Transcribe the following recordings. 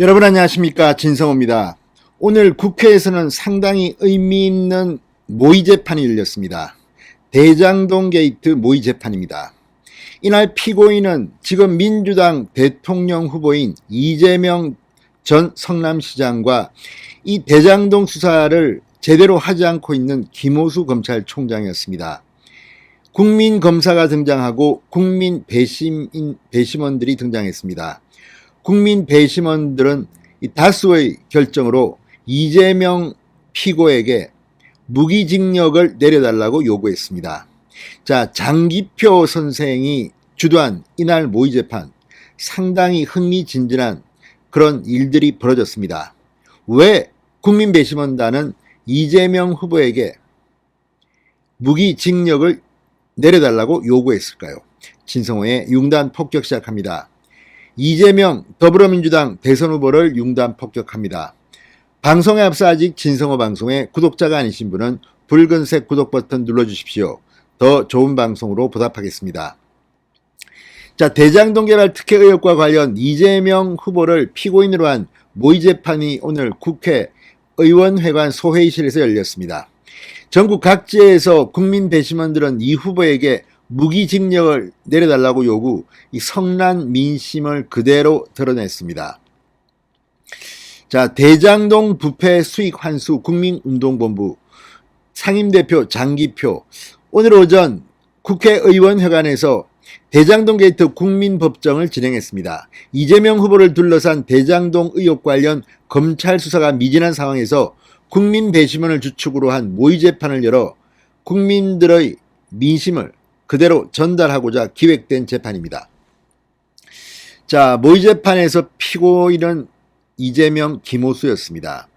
여러분 안녕하십니까, 진성호입니다. 오늘 국회에서는 상당히 의미 있는 모의 재판이 열렸습니다. 대장동 게이트 모의 재판입니다. 이날 피고인은 지금 민주당 대통령 후보인 이재명 전 성남시장과 이 대장동 수사를 제대로 하지 않고 있는 김호수 검찰총장이었습니다. 국민검사가 등장하고 국민 배심원들이 등장했습니다. 국민 배심원들은 다수의 결정으로 이재명 피고에게 무기징역을 내려달라고 요구했습니다. 자, 장기표 선생이 주도한 이날 모의 재판, 상당히 흥미진진한 그런 일들이 벌어졌습니다. 왜 국민 배심원단은 이재명 후보에게 무기징역을 내려달라고 요구했을까요? 진성호의 융단 폭격 시작합니다. 이재명 더불어민주당 대선 후보를 융단 폭격합니다. 방송에 앞서 아직 진성호 방송에 구독자가 아니신 분은 붉은색 구독 버튼 눌러주십시오. 더 좋은 방송으로 보답하겠습니다. 자, 대장동 개발 특혜 의혹과 관련 이재명 후보를 피고인으로 한 모의 재판이 오늘 국회 의원회관 소회의실에서 열렸습니다. 전국 각지에서 국민 배심원들은 이 후보에게 무기징역을 내려달라고 요구, 이 성난 민심을 그대로 드러냈습니다. 자, 대장동 부패 수익 환수 국민운동본부 상임대표 장기표, 오늘 오전 국회의원회관에서 대장동 게이트 국민법정을 진행했습니다. 이재명 후보를 둘러싼 대장동 의혹 관련 검찰 수사가 미진한 상황에서 국민 배심원을 주축으로 한 모의 재판을 열어 국민들의 민심을 그대로 전달하고자 기획된 재판입니다. 자, 모의 재판에서 피고인은 이재명, 김호수였습니다.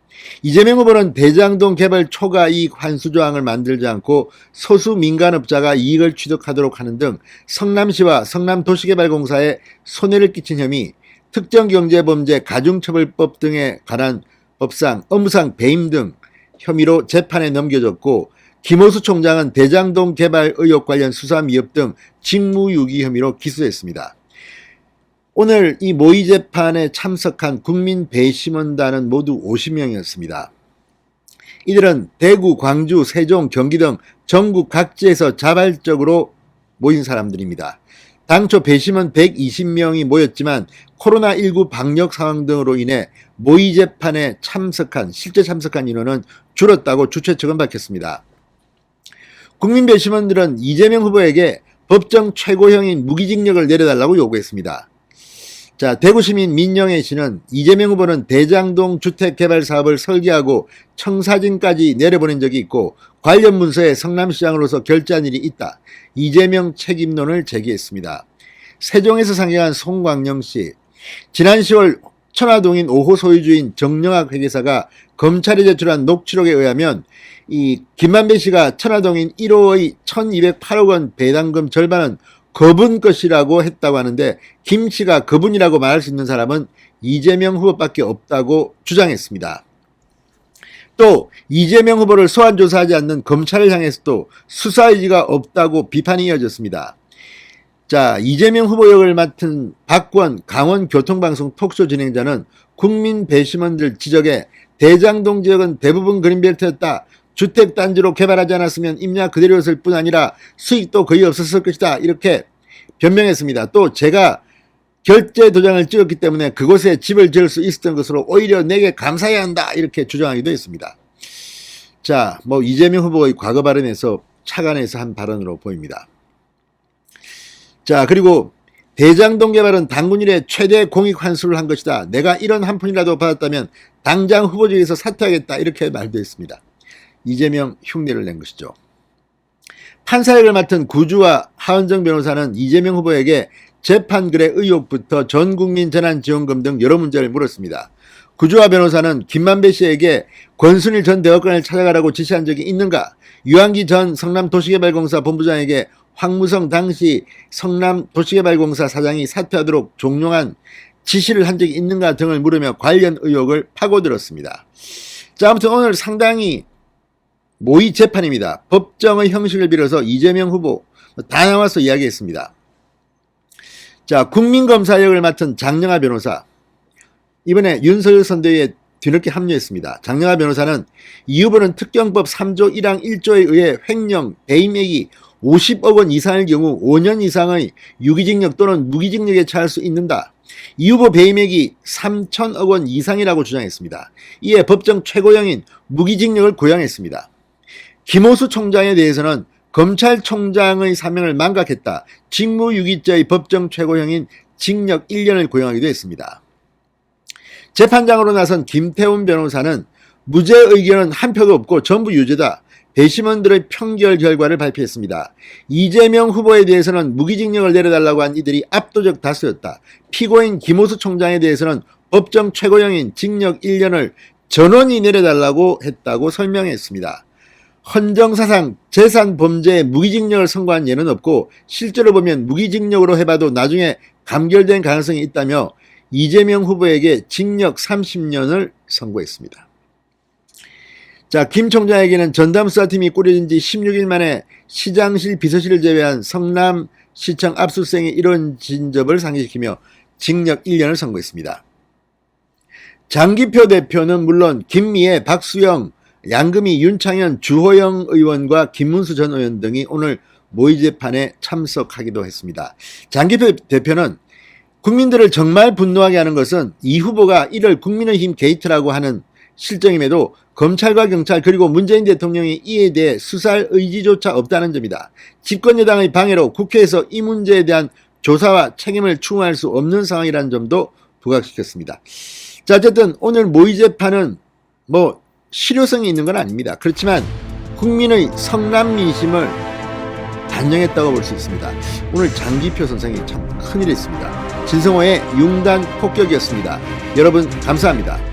이재명 후보는 대장동 개발 초과 이익 환수 조항을 만들지 않고 소수 민간업자가 이익을 취득하도록 하는 등 성남시와 성남도시개발공사에 손해를 끼친 혐의, 특정경제범죄 가중처벌법 등에 관한 법상, 업무상 배임 등 혐의로 재판에 넘겨졌고, 김호수 총장은 대장동 개발 의혹 관련 수사 미흡 등 직무유기 혐의로 기소했습니다. 오늘 이 모의 재판에 참석한 국민 배심원단은 모두 50명이었습니다. 이들은 대구, 광주, 세종, 경기 등 전국 각지에서 자발적으로 모인 사람들입니다. 당초 배심원 120명이 모였지만 코로나19 방역 상황 등으로 인해 모의 재판에 실제 참석한 인원은 줄었다고 주최 측은 밝혔습니다. 국민 배심원들은 이재명 후보에게 법정 최고형인 무기징역을 내려달라고 요구했습니다. 자, 대구시민 민영애 씨는 이재명 후보는 대장동 주택개발 사업을 설계하고 청사진까지 내려보낸 적이 있고 관련 문서에 성남시장으로서 결재한 일이 있다. 이재명 책임론을 제기했습니다. 세종에서 상경한 송광영 씨, 지난 10월 천화동인 5호 소유주인 정영학 회계사가 검찰에 제출한 녹취록에 의하면 이 김만배 씨가 천화동인 1호의 1208억 원 배당금 절반은 거분 것이라고 했다고 하는데, 김 씨가 거분이라고 말할 수 있는 사람은 이재명 후보밖에 없다고 주장했습니다. 또 이재명 후보를 소환 조사하지 않는 검찰을 향해서도 수사 의지가 없다고 비판이 이어졌습니다. 자, 이재명 후보 역을 맡은 박권 강원교통방송 톡쇼 진행자는 국민 배심원들 지적에 대장동 지역은 대부분 그린벨트였다. 주택단지로 개발하지 않았으면 임야 그대로였을 뿐 아니라 수익도 거의 없었을 것이다. 이렇게 변명했습니다. 또 제가 결제 도장을 찍었기 때문에 그곳에 집을 지을 수 있었던 것으로 오히려 내게 감사해야 한다. 이렇게 주장하기도 했습니다. 자, 이재명 후보의 과거 발언에서 착안해서 한 발언으로 보입니다. 자, 그리고 대장동 개발은 당군 이래 최대 공익 환수를 한 것이다. 내가 이런 한 푼이라도 받았다면 당장 후보직에서 사퇴하겠다. 이렇게 말도 했습니다. 이재명 흉내를 낸 것이죠. 판사역을 맡은 구주와 하은정 변호사는 이재명 후보에게 재판글의 의혹부터 전국민 재난지원금 등 여러 문제를 물었습니다. 구주와 변호사는 김만배 씨에게 권순일 전 대법관을 찾아가라고 지시한 적이 있는가? 유한기 전 성남도시개발공사 본부장에게 황무성 당시 성남도시개발공사 사장이 사퇴하도록 종용한 지시를 한 적이 있는가 등을 물으며 관련 의혹을 파고들었습니다. 자, 아무튼 오늘 상당히 모의 재판입니다. 법정의 형식을 빌어서 이재명 후보 다 나와서 이야기했습니다. 자, 국민검사 역을 맡은 장영하 변호사, 이번에 윤석열 선대위에 뒤늦게 합류했습니다. 장영하 변호사는 이 후보는 특경법 3조 1항 1조에 의해 횡령, 배임액이 50억 원 이상일 경우 5년 이상의 유기징역 또는 무기징역에 처할 수 있는다. 이 후보 배임액이 3천억 원 이상이라고 주장했습니다. 이에 법정 최고형인 무기징역을 고양했습니다. 김호수 총장에 대해서는 검찰총장의 사명을 망각했다. 직무유기죄의 법정 최고형인 징역 1년을 고용하기도 했습니다. 재판장으로 나선 김태훈 변호사는 무죄 의견은 한 표도 없고 전부 유죄다. 배심원들의 평결 결과를 발표했습니다. 이재명 후보에 대해서는 무기징역을 내려달라고 한 이들이 압도적 다수였다. 피고인 김호수 총장에 대해서는 법정 최고형인 징역 1년을 전원이 내려달라고 했다고 설명했습니다. 헌정사상 재산범죄에 무기징역을 선고한 예는 없고 실제로 보면 무기징역으로 해봐도 나중에 감결된 가능성이 있다며 이재명 후보에게 징역 30년을 선고했습니다. 자, 김 총장에게는 전담 수사팀이 꾸려진 지 16일 만에 시장실 비서실을 제외한 성남시청 압수수색에 이뤄진 점을 상기시키며 징역 1년을 선고했습니다. 장기표 대표는 물론 김미애, 박수영, 양금희, 윤창현, 주호영 의원과 김문수 전 의원 등이 오늘 모의 재판에 참석하기도 했습니다. 장기표 대표는 국민들을 정말 분노하게 하는 것은 이 후보가 이를 국민의힘 게이트라고 하는 실정임에도 검찰과 경찰 그리고 문재인 대통령이 이에 대해 수사할 의지조차 없다는 점이다. 집권여당의 방해로 국회에서 이 문제에 대한 조사와 책임을 추궁할 수 없는 상황이라는 점도 부각시켰습니다. 자, 어쨌든 오늘 모의 재판은 실효성이 있는 건 아닙니다. 그렇지만 국민의 성남 민심을 반영했다고 볼 수 있습니다. 오늘 장기표 선생이 참 큰일이 있습니다. 진성호의 융단 폭격이었습니다. 여러분 감사합니다.